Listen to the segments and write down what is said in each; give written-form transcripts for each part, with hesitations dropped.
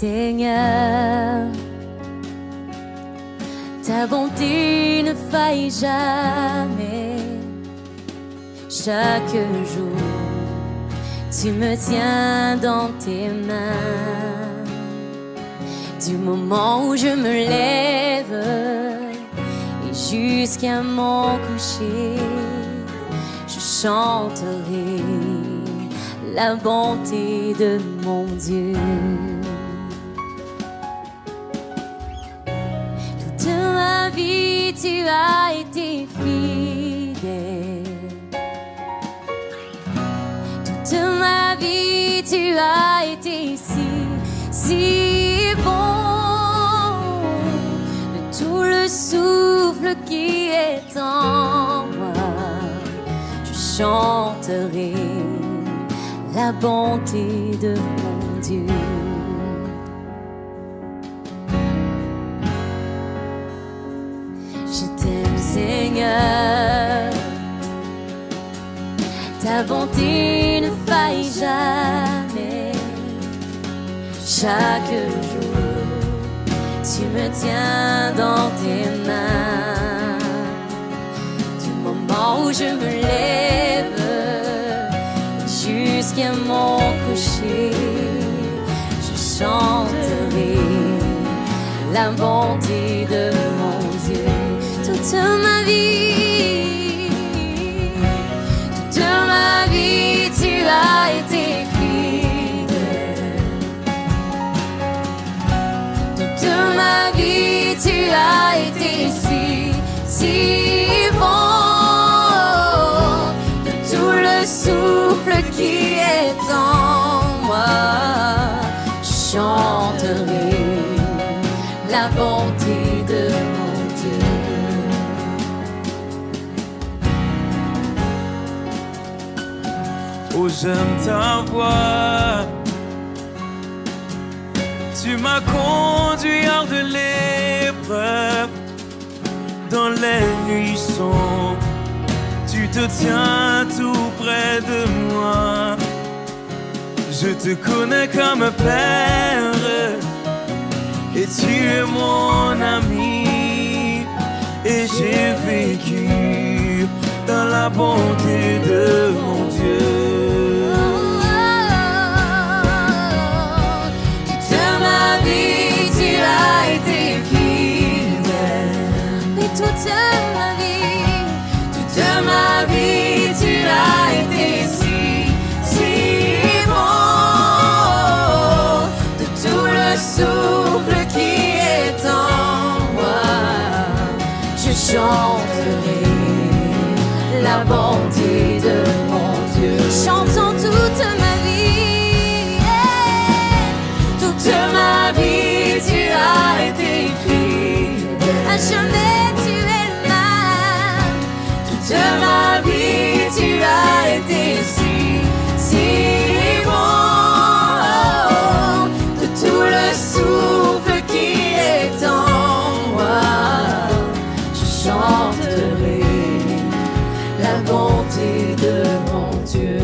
Seigneur. Ta bonté ne faille jamais. Chaque jour, tu me tiens dans tes mains. Du moment où je me lève et jusqu'à mon coucher, je chanterai la bonté de mon Dieu. Toute ma vie, tu as été fidèle. Toute ma vie, tu as été si bon. De tout le souffle qui est en moi, je chanterai la bonté de mon Dieu. Je t'aime, Seigneur. Ta bonté ne faille jamais. Chaque jour, tu me tiens dans tes mains. Du moment où je me lève jusqu'à mon coucher, je chanterai la bonté de mon Dieu. Toute ma vie, tu as été fidèle. Toute ma vie, tu as été si bon. De tout le souffle qui est en moi, je chanterai la bonté de mon Dieu. Oh, j'aime ta voix. Tu m'as conduit hors de l'épreuve. Dans les nuits sombres, tu te tiens tout près de moi. Je te connais comme père et tu es mon ami. Et j'ai vécu dans la bonté de mon Dieu. Toute ma vie, tu as été fidèle. Et toute ma vie, tu as été si bon. De tout le souffle qui est en moi, je chanterai la bonté de mon Dieu. Chantons toute ma vie, toute ma vie, tu as été fidèle. À jamais tu es là. Toute ma vie, tu as été si bon. De tout le souffle qui est en moi, je chanterai la bonté de mon Dieu.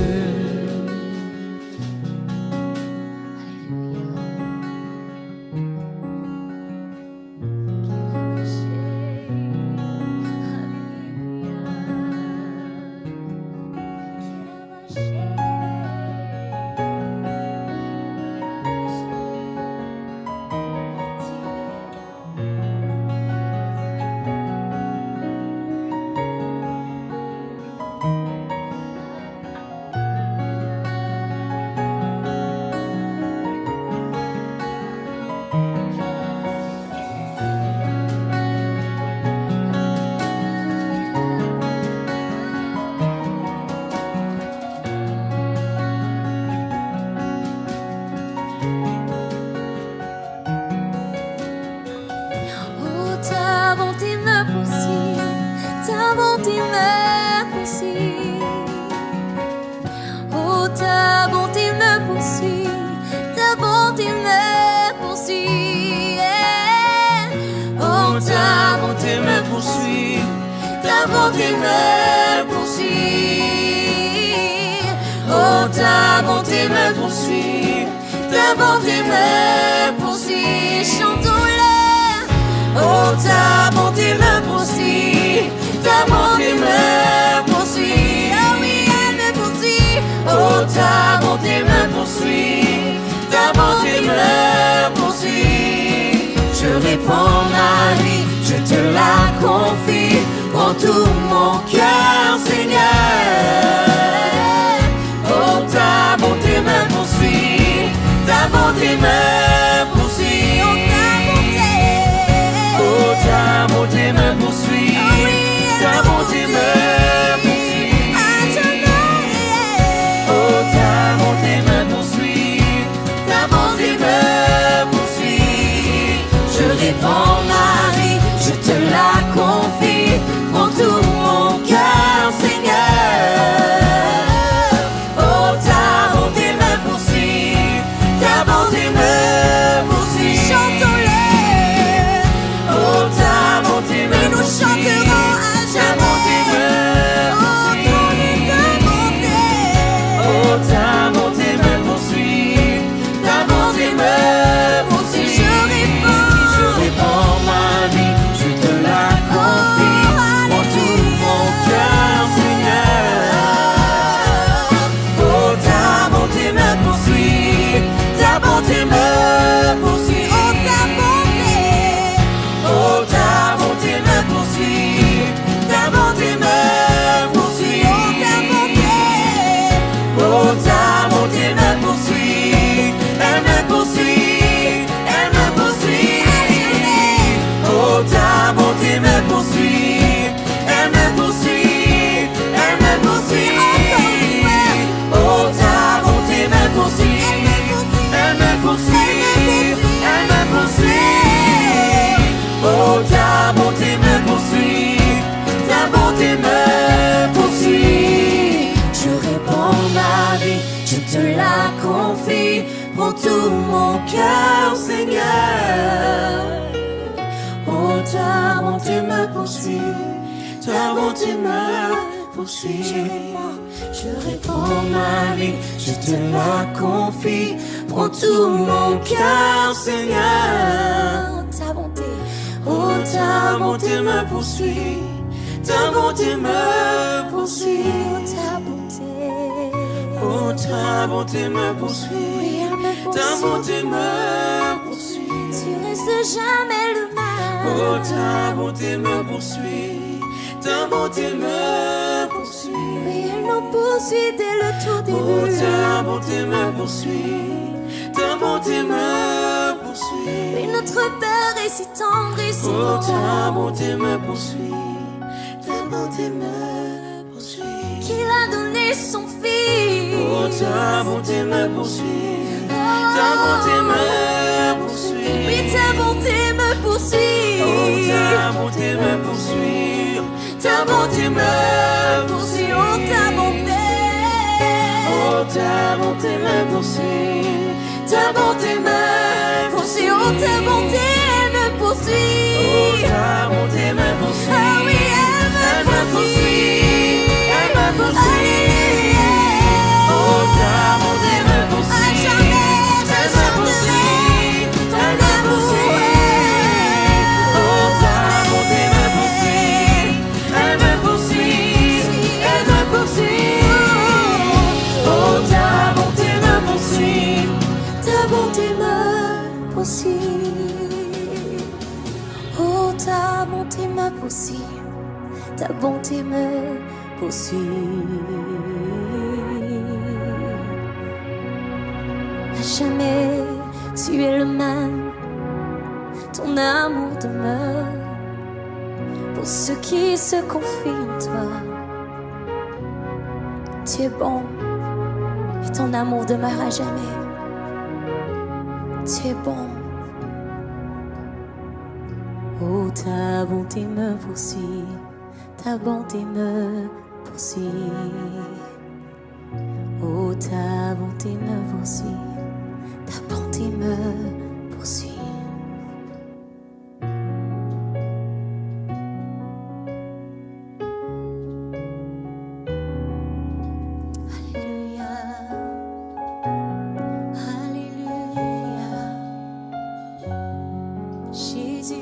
Oh, ta bonté me poursuit, ta bonté me poursuit. Oh, ta bonté me poursuit, ta bonté me poursuit. Oh, ta bonté me poursuit, ta bonté me poursuit. bonté me poursuit, ta bonté me poursuit. Je répands ma vie, je te la confie, prends tout mon cœur, Seigneur. Oh, ta bonté me poursuit, ta bonté me poursuit. Oh, ta bonté me poursuit, ta bonté me poursuit. Oh, ta bonté me poursuit, ta bonté me poursuit. Je répands ma vie, je te la confie, prends tout mon cœur, Seigneur. Oh, ta bonté me poursuit, ta bonté me poursuit. Chantons-le. Oh, ta bonté me Et nous poursuit, chanterons à ta bonté me poursuit. Oh, ta bonté me poursuit, ta bonté me poursuit. Je répands ma vie, je te la confie, prends tout mon cœur, Seigneur. Oh, ta bonté me poursuit, ta bonté me poursuit. Oh, ta bonté me poursuit, ta bonté me poursuit. Oh, ta bonté me poursuit, elle me poursuit, elle me poursuit. Oh, ta bonté me poursuit, elle me poursuit, elle me poursuit. Oh, ta bonté me poursuit, elle me poursuit, elle me poursuit. Oh, ta bonté me poursuit, ta bonté me poursuit. Je répands ma vie, je te la confie, prends tout mon cœur, Seigneur. Oh, ta bonté me poursuit, ta bonté me poursuit. Je répands ma vie, je te la confie, prends tout mon cœur, Seigneur. Ta bonté. Oh, ta bonté me poursuit, ta bonté me poursuit. Ta bonté. Oh, ta bonté me poursuit, Oui, elle me ta poursuit. bonté me poursuit. Tu restes jamais le mal. Oh, ta bonté me poursuit, ta bonté me poursuit. Oui, elle nous poursuit dès le tout Oh, début. ta bonté me poursuit, ta bonté me poursuit. Oui, notre Père est si tendre et si Oh, bon. ta bonté me poursuit, ta bonté me poursuit. Qu'il a donné son Fils. Oh, ta bonté me poursuit, ta bonté me poursuit. Oui, ta bonté me poursuit. Oh, ta bonté me poursuit, ta bonté me poursuit. Oh, ta bonté. Oh, ta bonté me poursuit, ta bonté me poursuit. Oh, ta bonté, elle me poursuit. Oh, ta bonté me poursuit. Ah oui, elle me poursuit. Elle me poursuit. Oh, ta bonté me poursuit. À jamais, je Elle me poursuit. Elle me poursuit. Oh, ta bonté me poursuit. Elle me poursuit. Elle me poursuit. Oh, ta bonté me poursuit. Ta bonté me poursuit. Oh, ta bonté me poursuit. Ta bonté me poursuit. À jamais tu es le même. Ton amour demeure pour ceux qui se confient en toi. Tu es bon et ton amour demeure à jamais. Tu es bon. Oh, ta bonté me poursuit, ta bonté me poursuit. Oh, ta bonté me poursuit, ta bonté me poursuit. Alléluia, Alléluia, Jésus.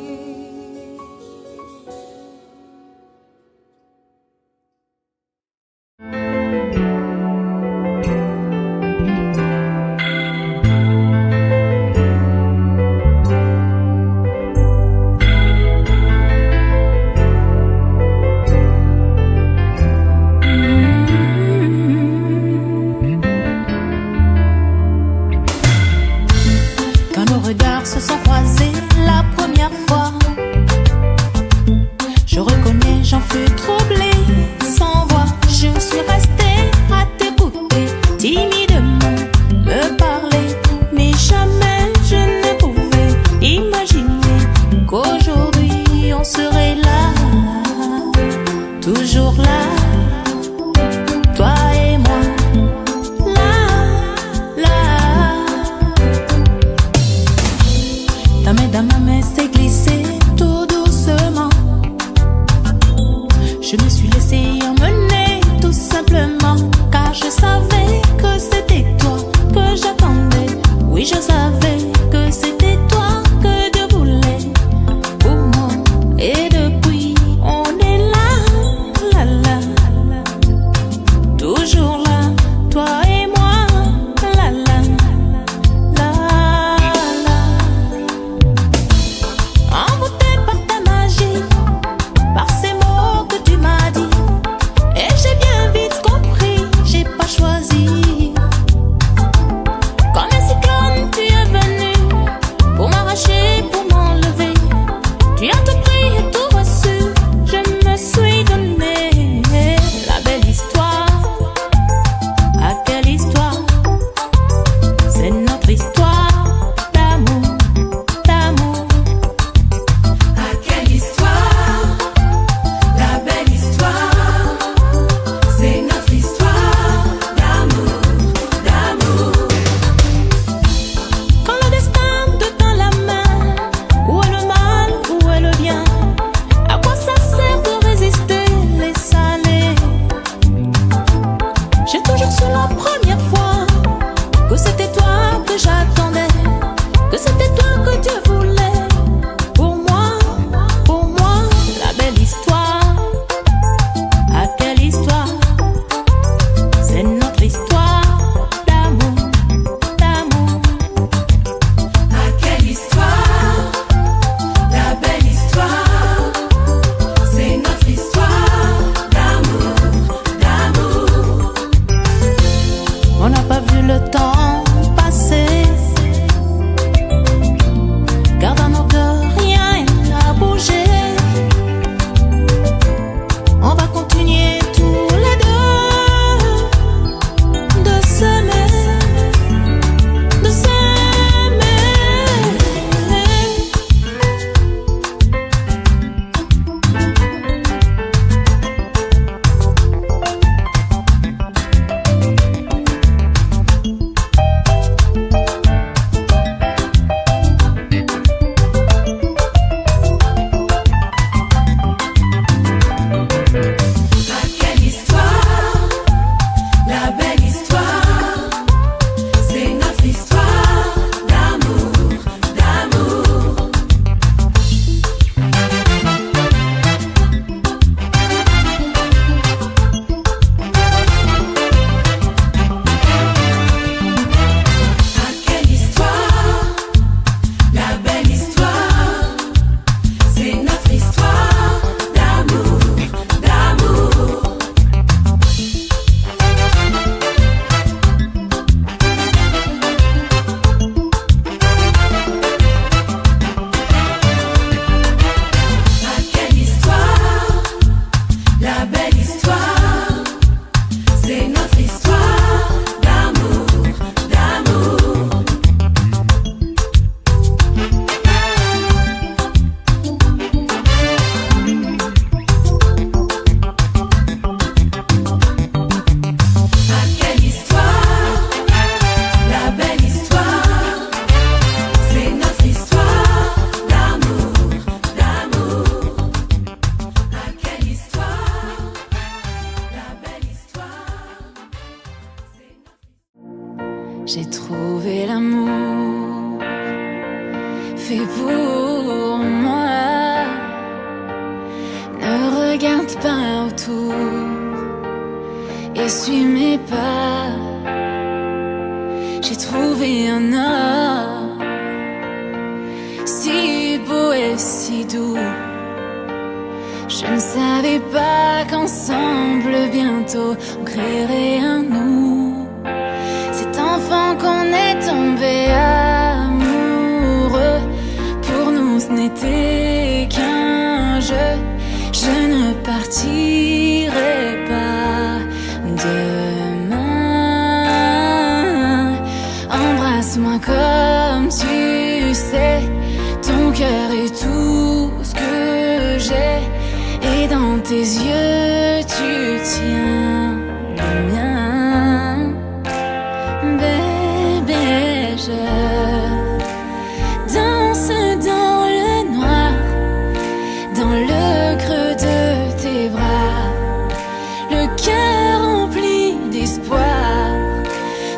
croisé la première fois. Je reconnais, j'en fus troublée, sans voix. Je suis restée à t'écouter, timidement me parler. Mais jamais je ne pouvais imaginer qu'aujourd'hui on serait là, toujours là, toi et moi. Ta main dans ma main s'est glissée tout doucement. Je me suis laissée emmener tout simplement, car je savais que c'était toi que j'attendais. Oui, je savais que c'était toi que Dieu voulait pour moi. Et depuis, on est là, là, là, toujours là, toi et moi, là, là, là, là. Envoûté par ta magie, par ces mots que tu m'as dit, et j'ai bien vite compris, j'ai pas choisi. Comme un cyclone, tu es venu pour m'arracher, pour m'enlever. Tu as tout pris et tout reçu, je me suis donné. La belle histoire, ah quelle histoire, c'est notre histoire d'amour, d'amour. Ah, quelle histoire, la belle histoire, c'est notre histoire d'amour, d'amour. Quand le destin te tend la main, où est le mal, où est le bien? À quoi ça sert de résister, laisse aller? J'ai toujours su la première fois que c'était toi que j'attendais, que c'était toi que Dieu voulait pour moi, pour moi. La belle histoire, ah quelle histoire, c'est notre histoire d'amour, d'amour. Ah, quelle histoire, la belle histoire, c'est notre histoire d'amour, d'amour. On n'a pas vu le temps passer, car dans nos cœurs rien n'a bougé. On va continuer tous les deux de s'aimer, de s'aimer. Ah, quelle histoire, la belle histoire, c'est notre histoire d'amour, d'amour. Ah, quelle histoire, la belle histoire, c'est notre histoire d'amour, d'amour. Ah, quelle histoire, la belle histoire, c'est notre histoire d'amour, d'amour. Ah, quelle histoire, la belle histoire, c'est notre histoire d'amour, d'amour. Ah, quelle histoire, la belle histoire, c'est notre... J'ai trouvé l'amour fait pour moi. Ne regarde pas autour, essuie mes pas. J'ai trouvé un homme si beau et si doux. Je ne savais pas qu'ensemble bientôt on créerait un nous. Cet enfant qu'on est tombé amoureux ce n'était qu'un jeu, je ne partirai pas demain. Embrasse-moi comme tu sais, ton cœur est tout ce que j'ai, et dans tes yeux tu tiens le mien. Bébé, je danse dans le noir, dans le creux de tes bras, le cœur rempli d'espoir,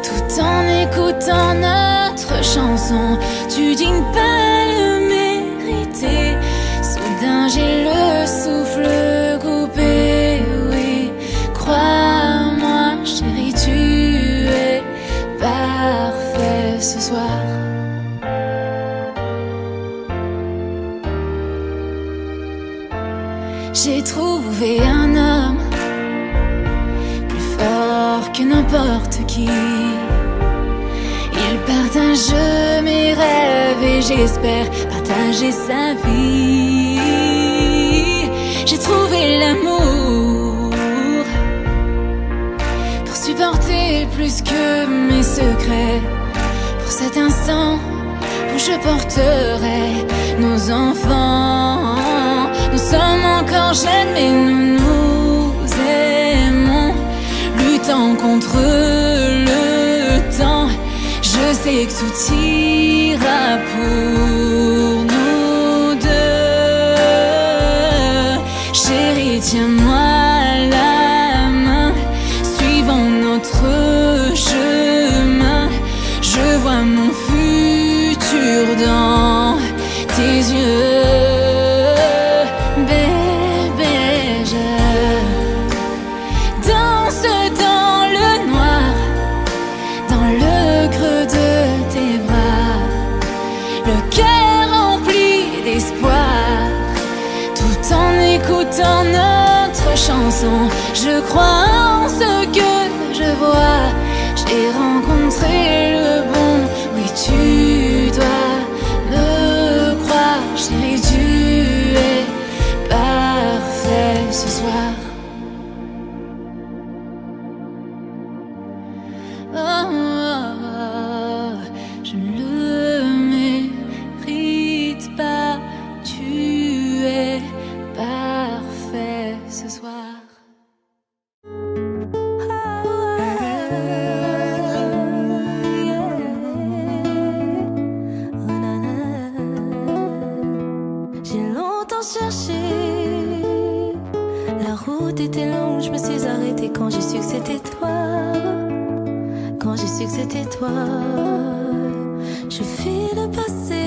tout en écoutant notre chanson. Tu dignes pas le mériter, soudain j'ai le souffle coupé. Oui, crois-moi chérie, tu es parfait ce soir. J'ai trouvé un homme plus fort que n'importe qui. Il partage mes rêves et j'espère partager sa vie. J'ai trouvé l'amour pour supporter plus que mes secrets, pour cet instant où je porterai nos enfants. Nous sommes encore jeunes mais nous nous aimons, luttant contre le temps. Je sais que tout ira pour nous deux. Chérie, tiens-moi la main, suivons notre chemin. Je vois mon futur dans tes yeux. Bébé, je danse dans le noir, dans le creux de tes bras, le cœur rempli d'espoir, tout en écoutant notre chanson. Je crois en ce que je vois, j'ai rencontré le bon. Oui, tu dois me croire, chérie, tu es parfait ce soir. Oh, oh, oh, je ne le mérite pas, tu es parfait ce soir. J'ai longtemps cherché, la route était longue, je me suis arrêtée quand j'ai su que c'était toi. Quand j'ai su que c'était toi, je fuis le passé.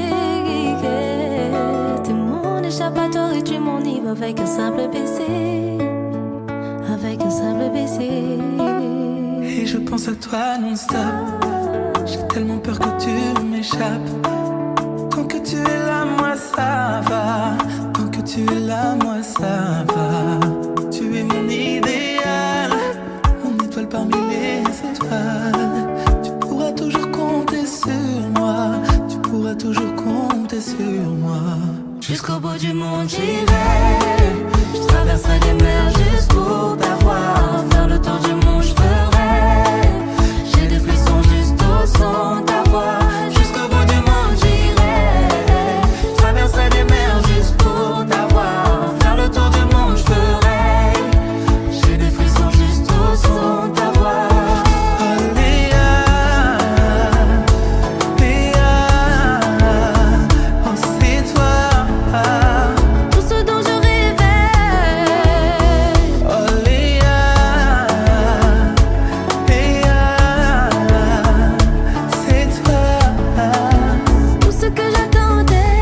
T'es mon échappatoire et tu m'enivres avec un simple baiser. Avec un simple baiser. Et je pense à toi non-stop. J'ai tellement peur que tu m'échappes. Tant que tu es là, moi ça va. Tant que tu es là, moi ça va. Tu es mon idéal, mon étoile parmi les étoiles. Tu pourras toujours compter sur moi. Tu pourras toujours compter sur moi. Jusqu'au bout du monde j'irai. Je traverserai des mers juste pour t'avoir. Faire le tour du monde je ferai. J'ai des frissons juste au son de ta voix. Jusqu'au bout du monde j'irai. Je traverserai des mers juste pour t'avoir. Faire le tour du monde je ferai. J'ai des frissons juste au son de ta voix. Oh Léa, Léa, oh c'est toi. Tout ce dont je rêvais. Oh Léa, Léa, c'est toi. Tout ce que j'attendais.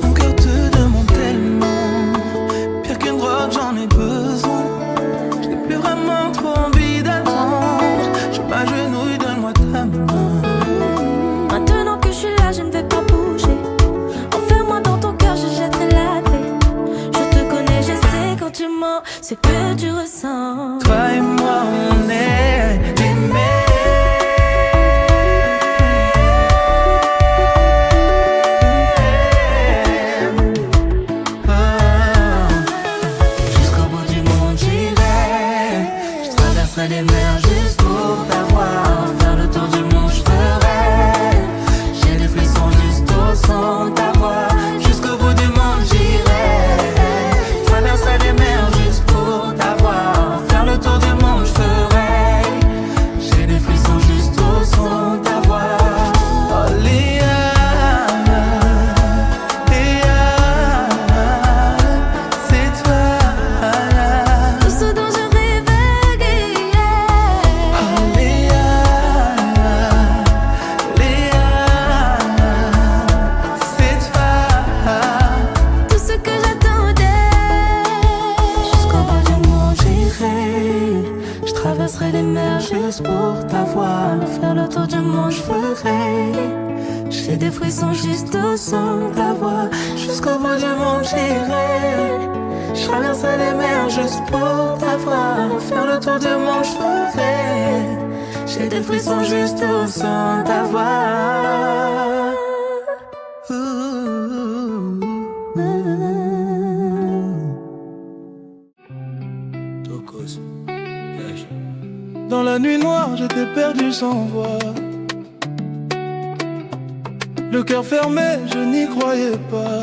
Mon cœur te demande tellement. Pire qu'une drogue, j'en ai besoin. Je n'ai plus vraiment trop envie d'attendre. Je m'agenouille, donne-moi ta main. Maintenant que je suis là, je ne vais pas bouger. Enferme-moi dans ton cœur, je jetterai la paix. Je te connais, je sais quand tu mens ce que tu ressens. Toi et moi, on est aimés. du monde je ferai. J'ai des frissons juste au son de ta voix. Jusqu'au bout du monde j'irai. Je traverserai les mers juste pour t'avoir. Faire le tour du monde je ferai. J'ai des frissons juste au son de ta voix. Dans la nuit noire, j'étais perdu sans voix. Le cœur fermé, je n'y croyais pas.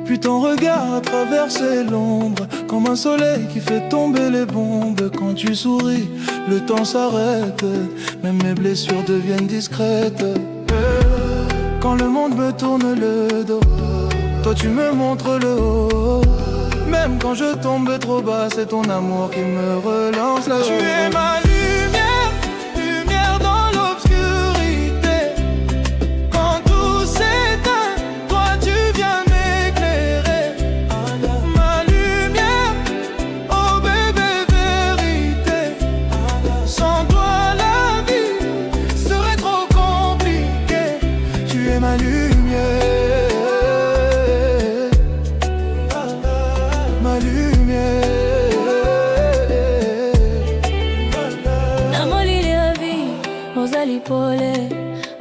Puis ton regard a traversé l'ombre, comme un soleil qui fait tomber les bombes. Quand tu souris, le temps s'arrête, même mes blessures deviennent discrètes. Quand le monde me tourne le dos, toi tu me montres le haut. Même quand je tombe trop bas, c'est ton amour qui me relance là-haut. Tu es ma lumière, lumière dans l'obscurité. Quand tout s'éteint, toi tu viens m'éclairer. Ma lumière, oh bébé vérité. Sans toi la vie serait trop compliquée. Tu es ma lumière.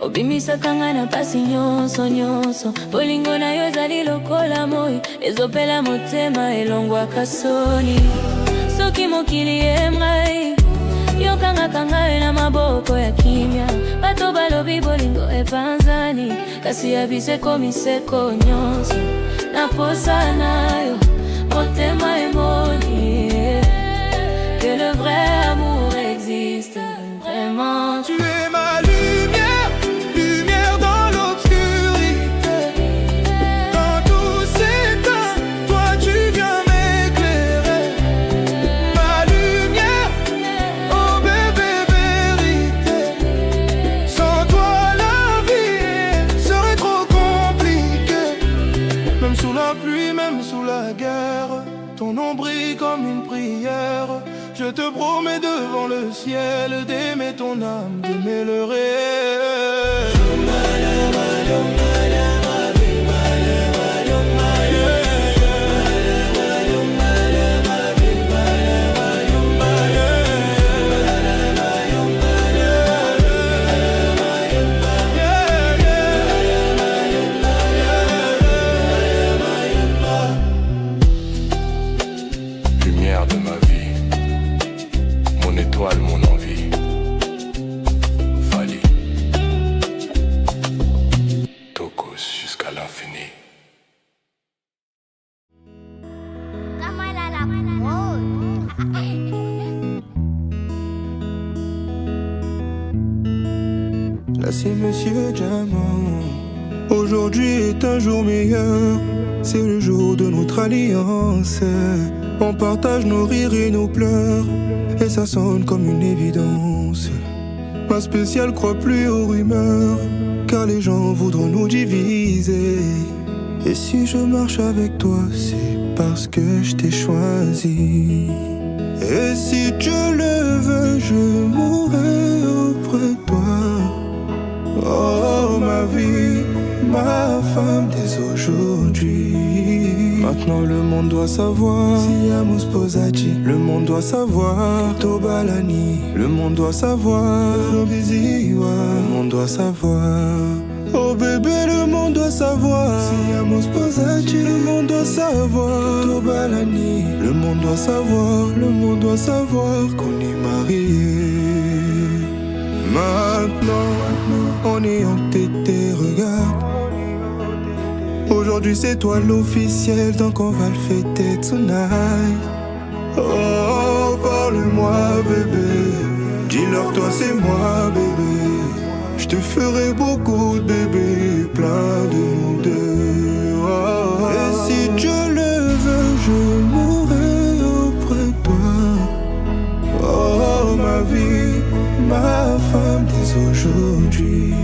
Obimisa kangana pasi nyonso nyonso. Bolingo na yo ezali lokola moi, ezopela motema elongwaka soni. Soki mokili emngai, yokangaka ngai na maboko ya kimia. Bato balobi bolingo epanzani, kasi ya biso ekomiseko nyonso. Naposa na yo, motema emoni, que le vrai amour existe vraiment. Tu es ma lumière, lumière dans l'obscurité. Quand tout s'éteint, toi tu viens m'éclairer. Ma lumière, oh bébé vérité. Sans toi la vie serait trop compliquée. Même sous la pluie, même sous la guerre, ton nom brille comme une prière. Je te promets devant le ciel d'aimer ton âme, d'aimer le réel. Lumière de ma vie, mon étoile, mon envie. Fali Tokos jusqu'à l'infini. Là c'est Monsieur Diamant. Aujourd'hui est un jour meilleur. C'est le jour de notre alliance. On partage nos rires et nos pleurs, et ça sonne comme une évidence. Ma spéciale croit plus aux rumeurs, car les gens voudront nous diviser. Et si je marche avec toi, c'est parce que je t'ai choisi. Et si Dieu le veut, je mourrai auprès de toi. Oh ma vie, ma femme dès aujourd'hui. Maintenant le monde doit savoir. Siamo sposati, le monde doit savoir. Tobalani, le monde doit savoir. Robiziwa, le monde doit savoir. Oh bébé, le monde doit savoir. Siamo sposati, le monde doit savoir. Tobalani, le monde doit savoir. Le monde doit savoir qu'on est mariés. Maintenant, on est entêté, regarde. Aujourd'hui c'est toi l'officiel, donc on va le fêter tonight. Oh, parle-moi bébé, dis-leur toi c'est moi bébé. Je te ferai beaucoup de bébés, plein de nous deux. Oh, et si Dieu le veut, je mourrai auprès de toi. Oh ma vie, ma femme dès aujourd'hui.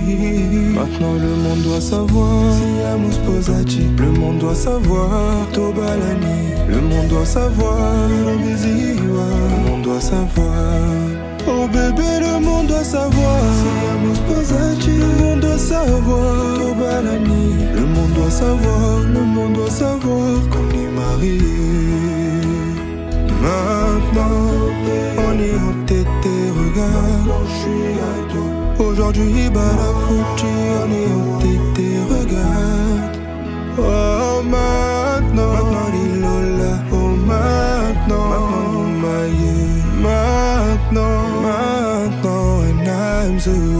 Maintenant le monde doit savoir. Siamo sposati, le monde doit savoir. Tobalani, le monde doit savoir. Robiziwa, le monde doit savoir. Oh bébé, le monde doit savoir. Le monde doit savoir. Le monde doit savoir, le monde doit savoir qu'on est mariés. Maintenant, on est entêté, regarde. Aujourd'hui, Balafuchi, on est entêté, regarde. Oh maintenant, Lilola. Oh maintenant, Maye. Maintenant, and I'm the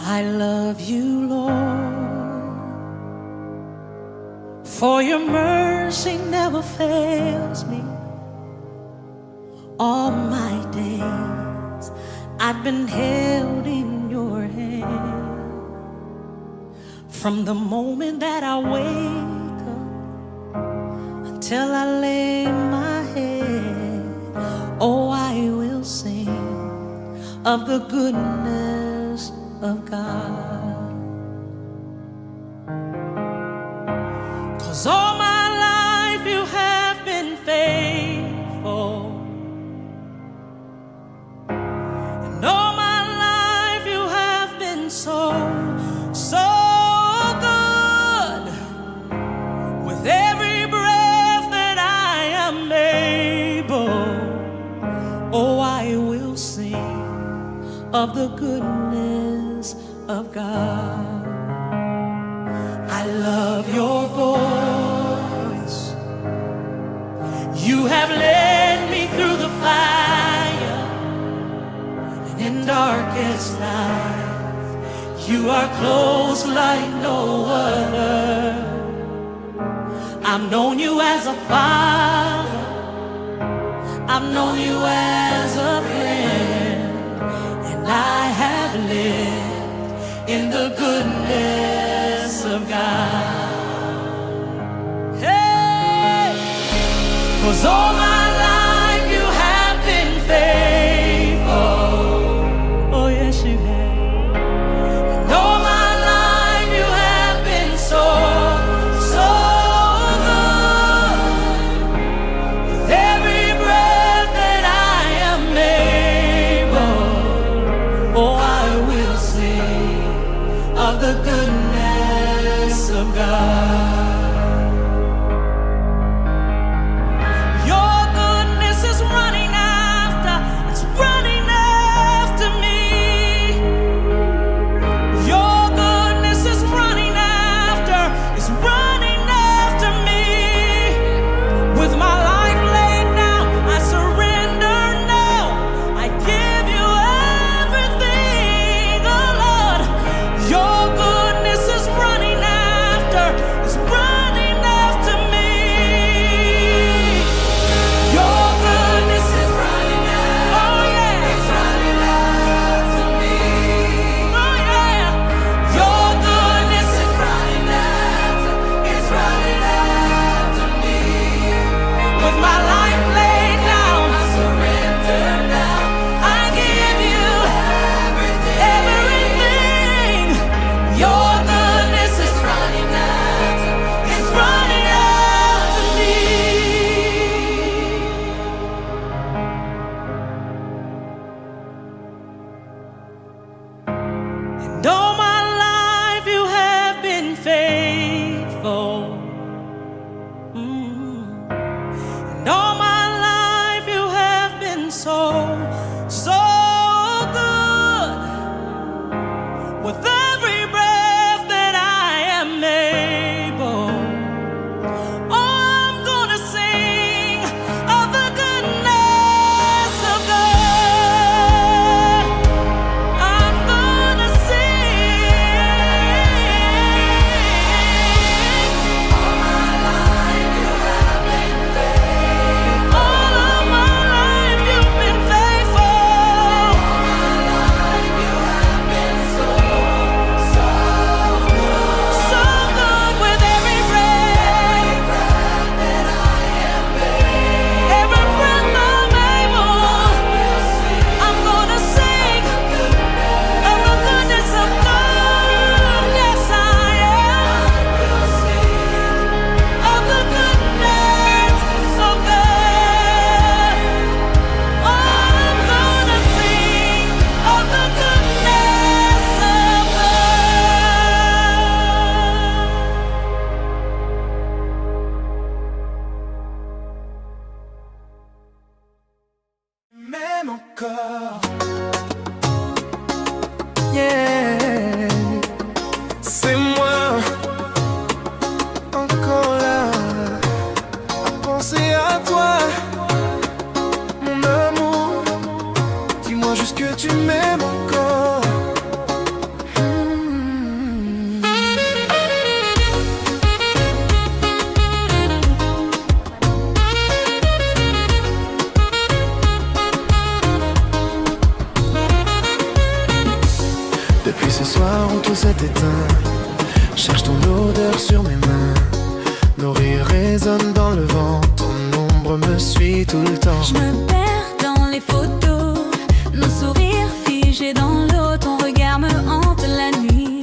I love you, Lord, for your mercy never fails me. All my days I've been held in your hand. From the moment that I wake up until I lay my head, oh, I will sing of the goodness of God. 'Cause all my life you have been faithful, and all my life you have been so, so good. With every breath that I am able, oh, I will sing of the goodness of God. I love your voice. You have led me through the fire, and in darkest night, you are close like no other. I've known you as a father, I've known you as a friend, and I have lived in the goodness of God. Hey, 'cause all my life you have been faithful. Oh yes, you have. And all my life you have been so, so good. With every breath that I am able, oh, I will sing of the goodness of God. Your juste que tu m'aimes encore. Depuis ce soir où tout s'est éteint, cherche ton odeur sur mes mains. Nos rires résonnent dans le vent, ton ombre me suit tout le temps. Je me perds dans les photos, nos sourires figés dans l'eau. Ton regard me hante la nuit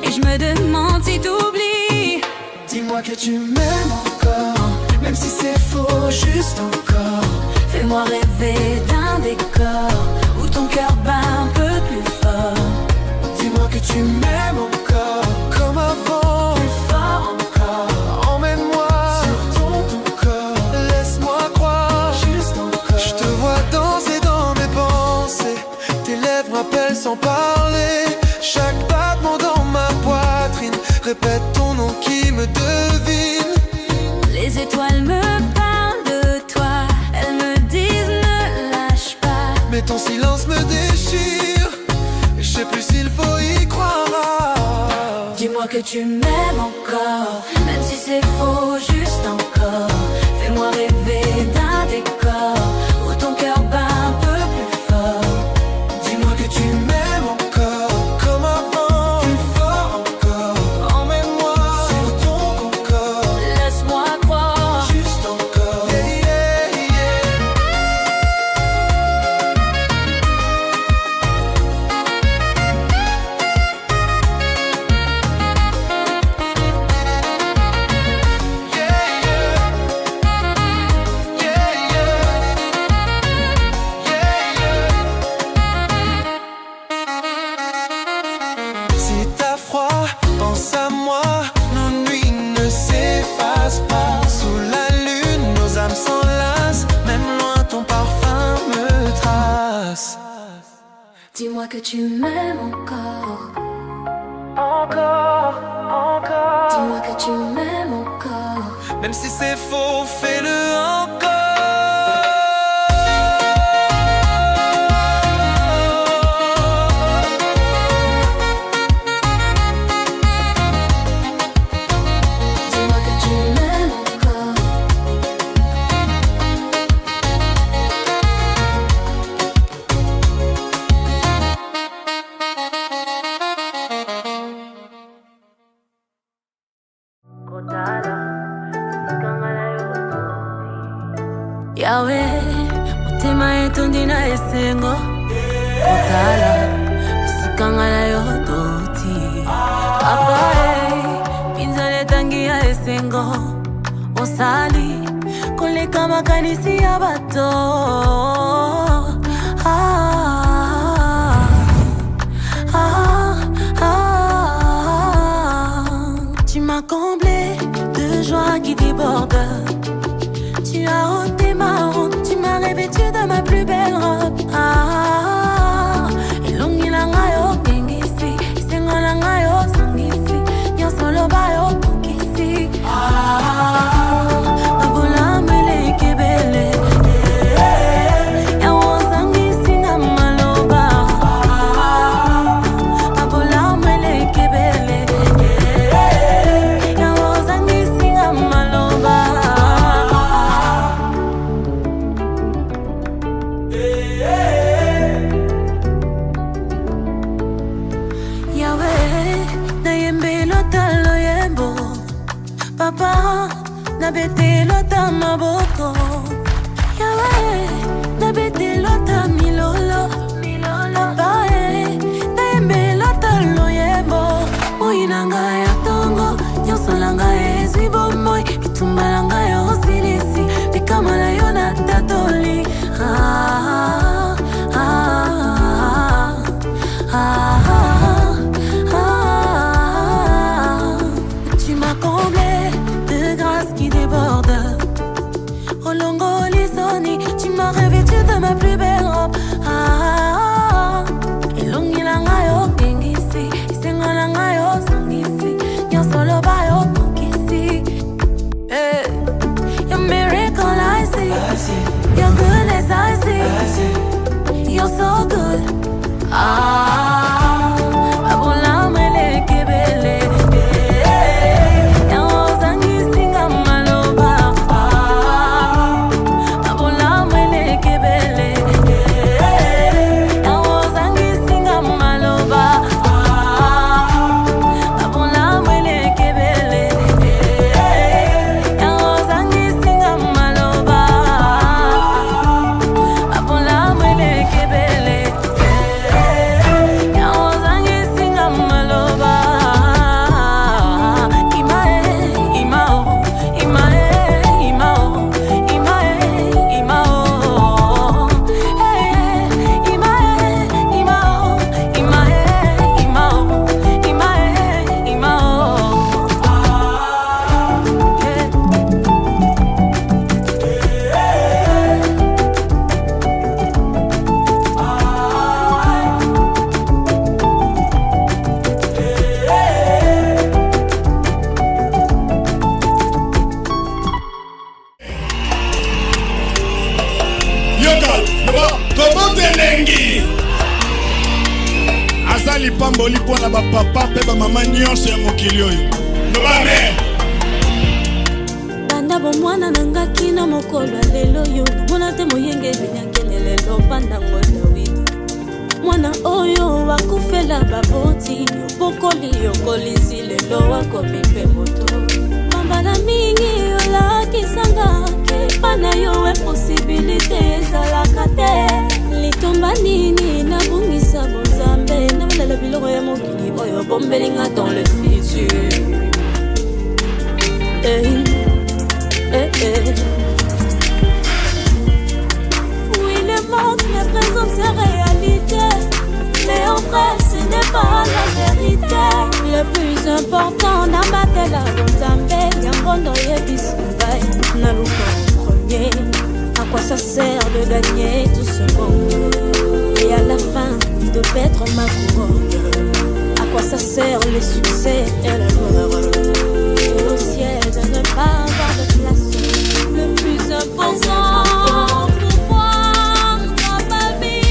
et je me demande si t'oublies. Dis-moi que tu m'aimes encore, même si c'est faux, juste encore. Fais-moi rêver d'un décor où ton cœur bat un peu plus fort. Dis-moi que tu m'aimes encore, comme avant, plus fort encore. Emmène-moi sur ton corps, laisse-moi croire, juste encore. Je te vois danser dans mes pensées, tes lèvres m'appellent sans parler. Chaque battement dans ma poitrine répète ton nom qui me devine. Les étoiles me parlent de toi, elles me disent ne lâche pas. Mais ton silence me déchire, et je sais plus s'il faut y croire. Dis-moi que tu m'aimes encore, même si c'est faux, juste encore. Fais-moi rêver d'un décor où ton cœur bat un peu plus fort. Dis-moi que tu m'aimes encore, comme avant, plus fort encore. Emmène-moi sur ton corps, Laisse-moi croire, juste encore. Yeah, yeah, yeah. Si t'as froid, pense à moi. Nos nuits ne s'effacent pas. Sous la lune, nos âmes s'enlacent. Même loin, ton parfum me trace. dis-moi que tu m'aimes encore. Encore, encore. Dis-moi que tu m'aimes encore. Même si c'est faux, fais-le encore. Dis-moi que tu m'aimes encore. Yahweh, motema etondi na esengo. Kotala, bisikanga na yo toti. Papa, pinzala etangi ya esengo. Osali, koleka makanisi ya bato. Tu m'as comblé de joie qui déborde. Tu as ôté ma honte, tu m'as revêtu de ma plus belle robe. Elongi langa yo kengisi, isengo langa yo sangisi, nyonso loba yo pokisi. Abola mele kebele, yawo sangisi na maloba. Abola mele kebele, yawo sangisi na maloba. Papa, na bete lota maboko. Yahweh, na bete lota milolo. Papa, na yembe lota loyembo. Moinanga ya tongo, nyonso langa ezwi bomoi. Bitumba langa yo silisi, bikama na yo na tatoli. Tu m'as comblé de grâce qui déborde. Azali pamboli pona ba papa pe ba mama nyonso ya mokili oyo. Nobame. Banda bo mwana nanga kina mokolo lelo yo. Mwana te moyenge binyangele lelo banda ngola widi. Mwana oyo wakufela baboti. Bokoli yokolisi lelo wakomi pe moto. Mambala mingi yola kisanga ke pana yo e possibilité ezalaka te. Litomba nini na bungisa bonzambe na balala biloko ya mokili oyo bombelinga dans le futur. Oui, le monde me présente ses réalités, mais en vrai ce n'est pas la vérité. Le plus important n'a pas de la bonzambe yangondo yebisubai na luka premier. À quoi ça sert de gagner tout ce monde et à la fin de perdre ma couronne? À quoi ça sert le succès et la gloire? Et au ciel de ne pas avoir de place. Le plus important pour moi dans ma vie,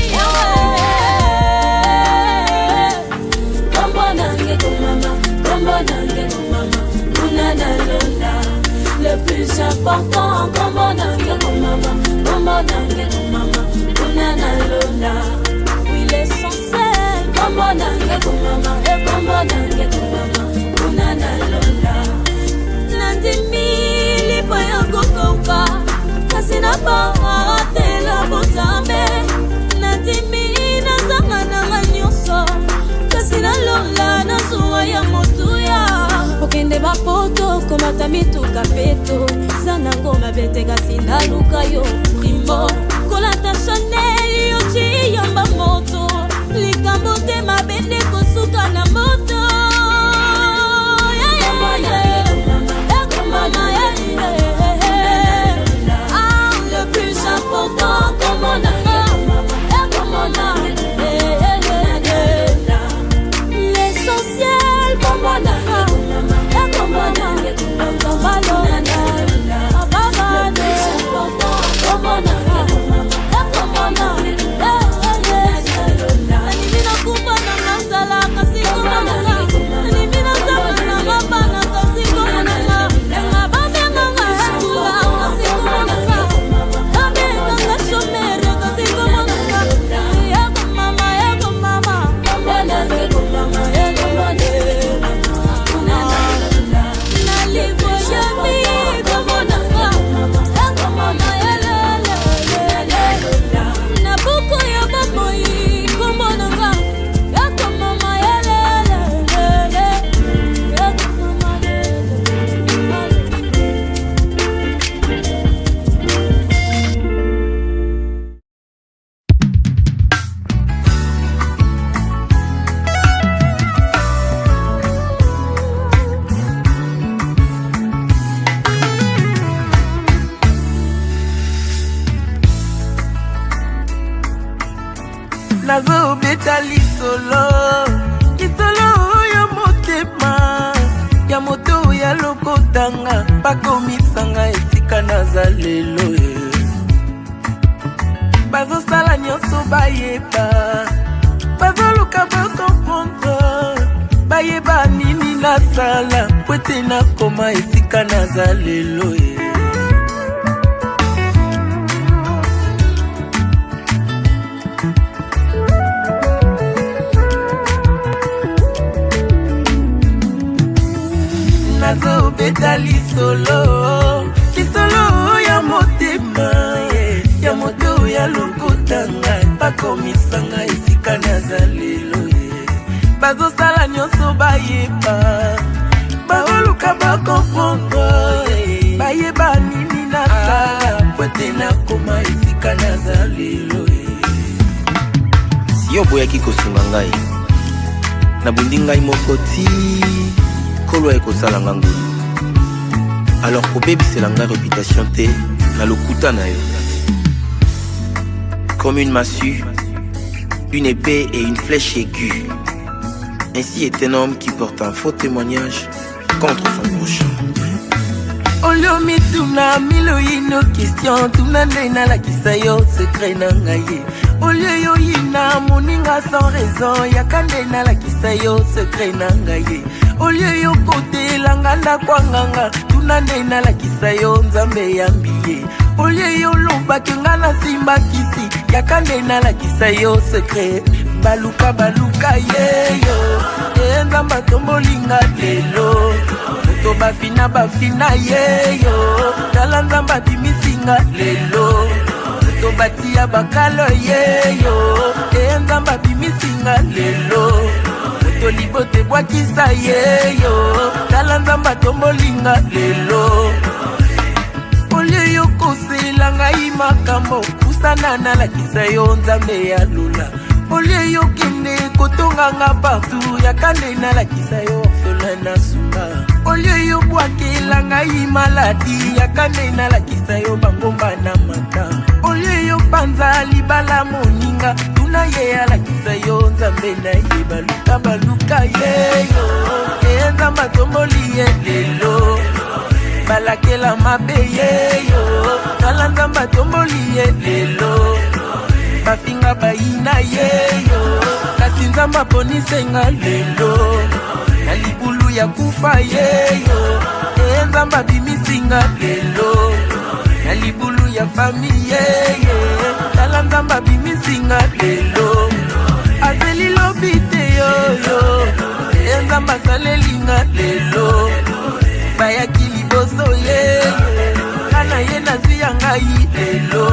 le plus important, oui l'essentiel, nandimi lipo ya kokouka kasi na baratela bozambe nandimi nazanga nanga nyonso kasi nalola na zuwa ya motuya okende bapoto komata mituka peto zanango mabete kasi naluka yo primo kolata chanel yo chiyamba moto likambo te mabende kosuka na moto. Le plus important comme on a l'essentiel comme on a nazo beta lisolo yo motema ya moto ya lokotanga bakomisanga esika naza lelo bazosala nyonso bayeba nasala po ete nakoma esika naza lelo ye. Nazobeta lisolo ya motema ya moto ya lokota ngai bakomisanga esika naza lelo ye. Bazosala nyonso bayeba baoluka bakomprendre bayeba nini nasala po ete nakoma esika naza lelo ye. Si yo boyaki kosunga ngai nabundi ngai moko ti kolo ekosala ngangu, alors kobebisela ngai réputation te na lokuta na yo. Comme une massue, une épée et une flèche aiguë, ainsi est un homme qui porte un faux témoignage contre son prochain. Olio mituna milo ino question tuna nena la kisayo secret na ngai. Olio yo ina moninga sans raison yakandena la kisayo secret na ngai. Olio yo kote langanda kwanganga tuna nena la kisayo nzambe yambiye. Olio yo lomba kengana simba kisi yakandena la kisayo secret baluka yeyo nzamba tombolinga lelo. To bafina yeyo tala nzamba bimisinga lelo. To batia bakalo yeyo nzamba bimisinga lelo. To libote bwakisa yeyo tala nzamba tombolinga lelo. Olio yo kosela ngai makambo kusana na lakisa yo nzambe ya lula. Olio yo kende kotonga nga partout yakande na lakisa yo orphelin na suka. Olio yo bwakela ngai maladi yakande na lakisa yo bangomba na mata. Olio yo panza libala moninga tuna ye ya lakisa yo nzambe na ye baluka yeyo nzamba tomboli ye lelo. Balakela mabe yeyo tala nzamba tomboli ye lelo. Bafinga baina yeyo kasi nzamba ponisenga lelo. Na libulu ya kufa yeyo nzamba bimisinga lelo. Na libulu ya fami yeyo tala nzamba bimisinga lelo. Azeli lobite yoyo nzamba salelinga lelo. Bayaki liboso yeyo kana ye nazwi ya ngai lelo.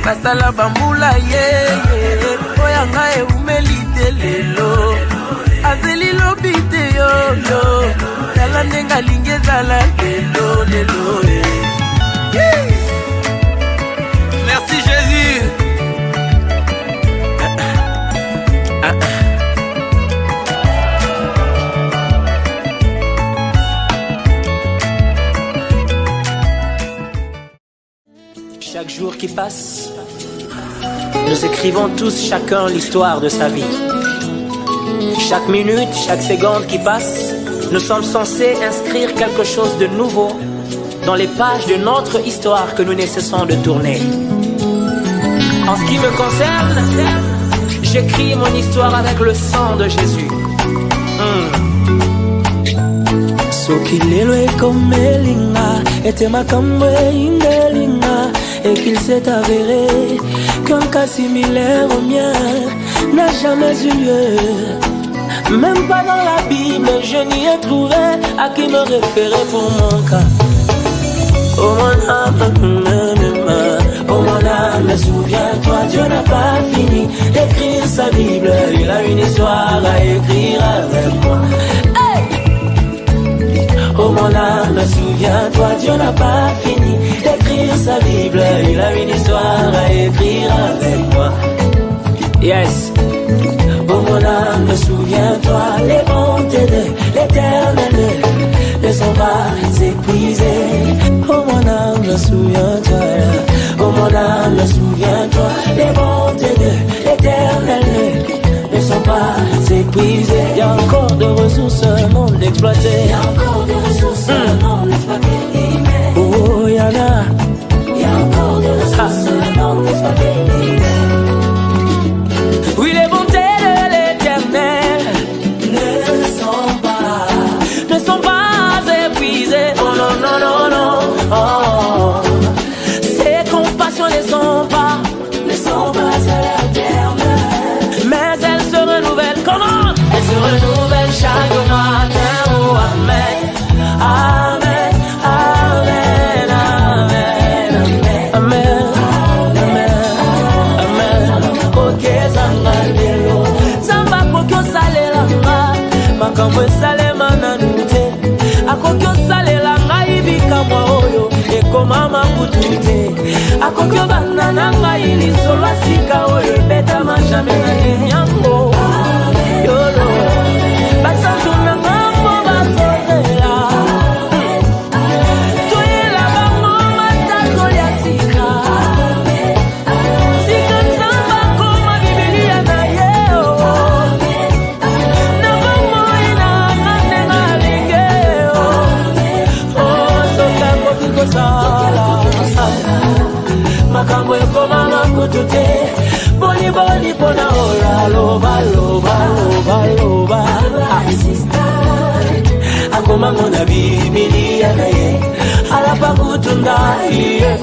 Basala bambula yeye oya ngai umelite lelo. Azeli lobite yoyo tala ndenga lingezala lelo. Merci Jésus. Chaque jour qui passe, nous écrivons tous chacun l'histoire de sa vie. Chaque minute, chaque seconde qui passe, nous sommes censés inscrire quelque chose de nouveau dans les pages de notre histoire que nous ne cessons de tourner. En ce qui me concerne, j'écris mon histoire avec le sang de Jésus. Sokilelo ekomelinga ete makambo ingelinga et qu'il s'est avéré qu'un cas similaire au mien n'a jamais eu lieu. Même pas dans la Bible, je n'y ai trouvé à qui me référer pour mon cas. Oh mon âme, souviens-toi, Dieu n'a pas fini d'écrire sa Bible. Il a une histoire à écrire avec moi. Oh mon âme, souviens-toi, Dieu n'a pas fini d'écrire sa Bible. Il a une histoire à écrire avec moi. Yes. Oh mon âme, souviens-toi, les bontés de l'Éternel ne sont pas épuisées. Oh mon âme, souviens-toi. Oh mon âme, souviens-toi, les bontés de l'Éternel ne sont pas épuisées. Il y a encore de ressources non exploitées. Il y a encore de ressources non exploitées. Oh, il y en a. Il y a encore de ressources non exploitées. Oui, les bontés de l'Éternel ne sont pas makambo esalema nanu te akoki osalela ngai bikamwa oyo ekoma makutu te akoki obanda na ngai lisolo sika oyo ebetama jamai na yango yolo basantu na ngambo bakozela toyela bango matako ya sika sika nzamba koma bibilia na yeo na bomoi na mandenga lingeo sokango kikosala makambo ekoma makutu te boni pona ola loba akomango na bibilia na ye alapa kutunda iye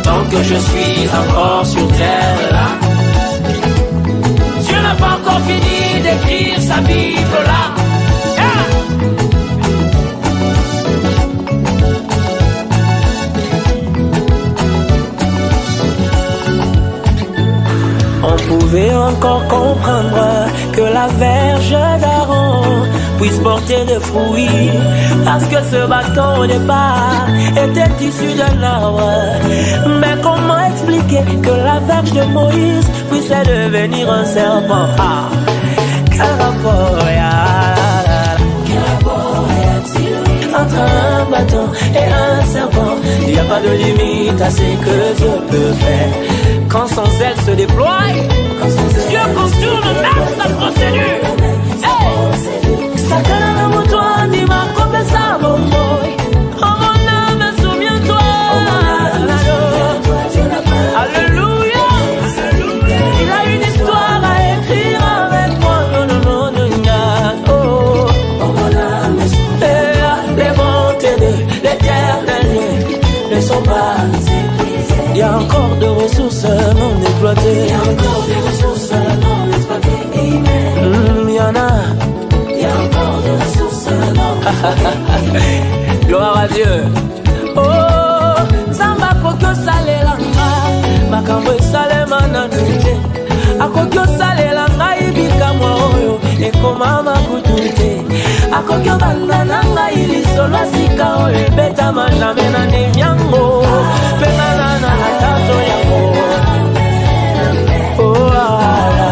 tant que je suis encore sur terre là Dieu n'a pas encore fini d'écrire sa Bible là. On pouvait encore comprendre que la verge d'Aaron puisse porter des fruits, parce que ce bâton au départ était issu d'un arbre. Mais comment expliquer que la verge de Moïse puisse devenir un serpent? Quel rapport y a-t-il entre un bâton et un serpent? Il n'y a pas de limite à ce que Dieu peut faire. Quand son zèle se déploie, Dieu contourne même sa procédure. Sakana na moto di makope sa bomboy. Oh mon âme, souviens-toi. Alléluia. Il a une histoire à écrire avec moi. Non. Oh mon âme, les bontés de l'Éternel ne sont pas épuisées. Il y a encore de ressources non exploitées. Il y a encore des ressources non exploitées. Il y en a. Il y a encore de ressources non exploitées. Gloire à Dieu. Oh, Zamba kokyo salelanga. Makambo salema na nute. Akokyo salelanga ibikamwa oyo. Ekoma makutute. Akokyo banda nanga ili solo sika oyo. Beta maname na nemyango. Penana na tato yango. Oh ala.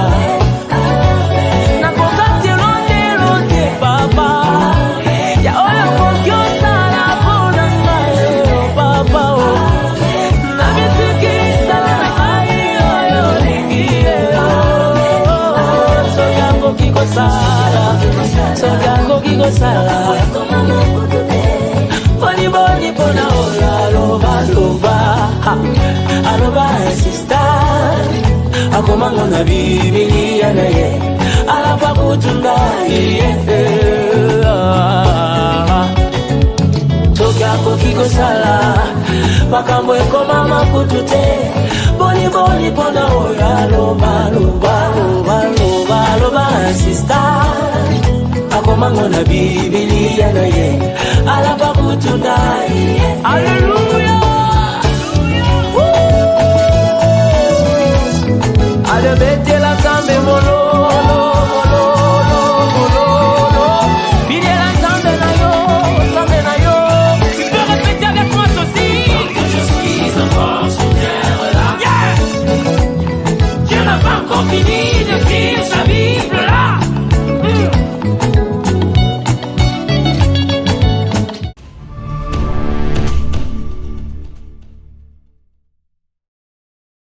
Nakokati londe papa. Ya oyo kokyo sala pona ngayo papa o. Na bisiki sala na kayo yo lingie o. Soyango kiko sala. Boni pona ola loba. Aloba insista. Akomango na bibilia na ye alapa kutunda iye toka kokiko sala makambo ekoma makutute boni pona oya loba sister akomango na bibilia na ye alapa kutunda iye hallelujah. Alebete la zambe mololo. Bide la zambe na yo. Tu peux répéter avec moi ceci. Tant que je suis encore sur terre là. Yeah. Dieu n'a pas encore fini d'écrire sa Bible.